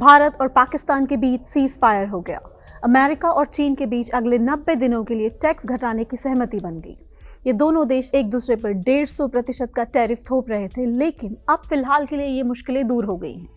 भारत और पाकिस्तान के बीच cease fire हो गया। अमेरिका और चीन के बीच अगले 90 दिनों के लिए टैक्स घटाने की सहमति बन गई। ये दोनों देश एक दूसरे पर 150% का टैरिफ थोप रहे थे, लेकिन अब फिलहाल के लिए ये मुश्किलें दूर हो गई हैं।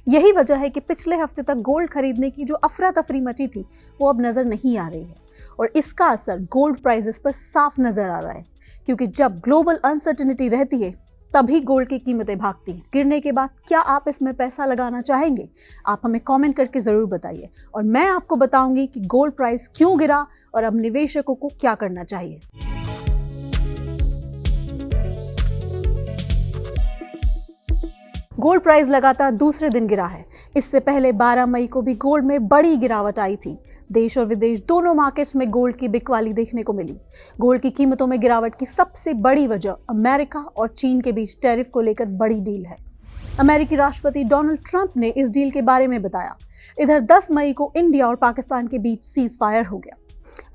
यही वजह है कि पिछले हफ्ते तक गोल्ड खरीदने की जो अफरा तफरी मची थी वो अब नजर नहीं आ रही है, और इसका असर गोल्ड प्राइसेस पर साफ नजर आ रहा है, क्योंकि जब ग्लोबल अनसर्टेनिटी रहती है तभी गोल्ड की कीमतें भागती हैं। गिरने के बाद क्या आप इसमें पैसा लगाना चाहेंगे? आप हमें कमेंट करके ज़रूर बताइए, और मैं आपको बताऊंगी कि गोल्ड प्राइस क्यों गिरा और अब निवेशकों को क्या करना चाहिए। गोल्ड प्राइस लगातार दूसरे दिन गिरा है। इससे पहले 12 मई को भी गोल्ड में बड़ी गिरावट आई थी। देश और विदेश दोनों मार्केट्स में गोल्ड की बिकवाली देखने को मिली। गोल्ड की कीमतों में गिरावट की सबसे बड़ी वजह अमेरिका और चीन के बीच टैरिफ को लेकर बड़ी डील है। अमेरिकी राष्ट्रपति डोनाल्ड ट्रंप ने इस डील के बारे में बताया। इधर 10 मई को इंडिया और पाकिस्तान के बीच सीज फायर हो गया।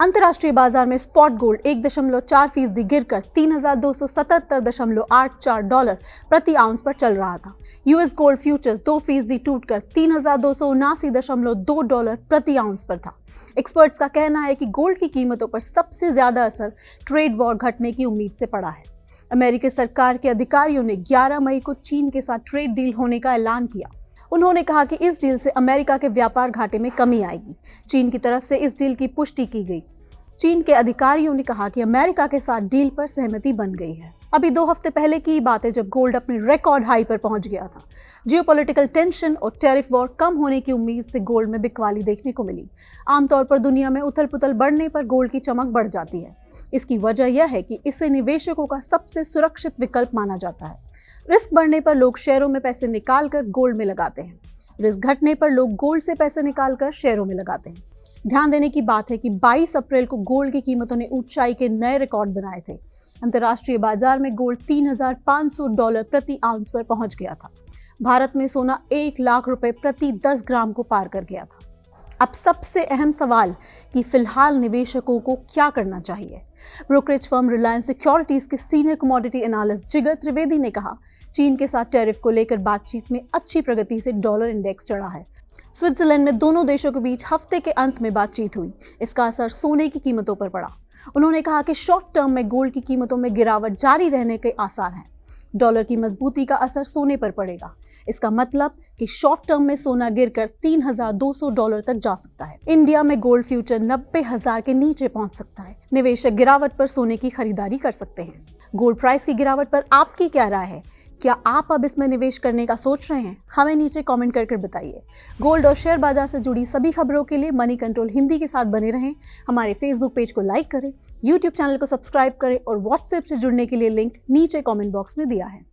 अंतर्राष्ट्रीय बाजार में स्पॉट गोल्ड 1.4% गिरकर $3,277.84 प्रति आउंस पर चल रहा था। यूएस गोल्ड फ्यूचर्स 2% टूटकर $3,279.2 प्रति आउंस पर था। एक्सपर्ट्स का कहना है कि गोल्ड की कीमतों पर सबसे ज्यादा असर ट्रेड वॉर घटने की उम्मीद से पड़ा है। अमेरिकी सरकार के अधिकारियों ने 11 मई को चीन के साथ ट्रेड डील होने का ऐलान किया। उन्होंने कहा कि इस डील से अमेरिका के व्यापार घाटे में कमी आएगी। चीन की तरफ से इस डील की पुष्टि की गई। चीन के अधिकारियों ने कहा कि अमेरिका के साथ डील पर सहमति बन गई है। अभी 2 हफ्ते पहले की बात है जब गोल्ड अपने रिकॉर्ड हाई पर पहुंच गया था। जियोपॉलिटिकल टेंशन और टैरिफ वॉर कम होने की उम्मीद से गोल्ड में बिकवाली देखने को मिली। आमतौर पर दुनिया में उथल पुथल बढ़ने पर गोल्ड की चमक बढ़ जाती है। इसकी वजह यह है कि इसे निवेशकों का सबसे सुरक्षित विकल्प माना जाता है। रिस्क बढ़ने पर लोग शेयरों में पैसे निकालकर गोल्ड में लगाते हैं। रिस्क घटने पर लोग गोल्ड से पैसे निकालकर शेयरों में लगाते हैं। ध्यान देने की बात है कि 22 अप्रैल को गोल्ड की कीमतों ने ऊंचाई के नए रिकॉर्ड बनाए थे। अंतर्राष्ट्रीय बाजार में गोल्ड $3,500 प्रति आउंस पर पहुंच गया था। भारत में सोना 1 लाख रुपए प्रति 10 ग्राम को पार कर गया था। अब सबसे अहम सवाल कि फिलहाल निवेशकों को क्या करना चाहिए। ब्रोकरेज फर्म रिलायंस सिक्योरिटीज के सीनियर कमोडिटी एनालिस्ट जिगर त्रिवेदी ने कहा, चीन के साथ टैरिफ को लेकर बातचीत में अच्छी प्रगति से डॉलर इंडेक्स चढ़ा है। स्विट्जरलैंड में दोनों देशों के बीच हफ्ते के अंत में बातचीत हुई। इसका असर सोने की कीमतों पर पड़ा। उन्होंने कहा कि शॉर्ट टर्म में गोल्ड की कीमतों में गिरावट जारी रहने के आसार हैं। डॉलर की मजबूती का असर सोने पर पड़ेगा। इसका मतलब कि शॉर्ट टर्म में सोना गिरकर $3,200 तक जा सकता है। इंडिया में गोल्ड फ्यूचर 90,000 के नीचे पहुंच सकता है। निवेशक गिरावट पर सोने की खरीदारी कर सकते हैं। गोल्ड प्राइस की गिरावट पर आपकी क्या राय है? क्या आप अब इसमें निवेश करने का सोच रहे हैं? हमें नीचे कमेंट करके बताइए। गोल्ड और शेयर बाजार से जुड़ी सभी खबरों के लिए मनी कंट्रोल हिंदी के साथ बने रहें। हमारे फेसबुक पेज को लाइक करें, यूट्यूब चैनल को सब्सक्राइब करें, और व्हाट्सएप से जुड़ने के लिए लिंक नीचे कमेंट बॉक्स में दिया है।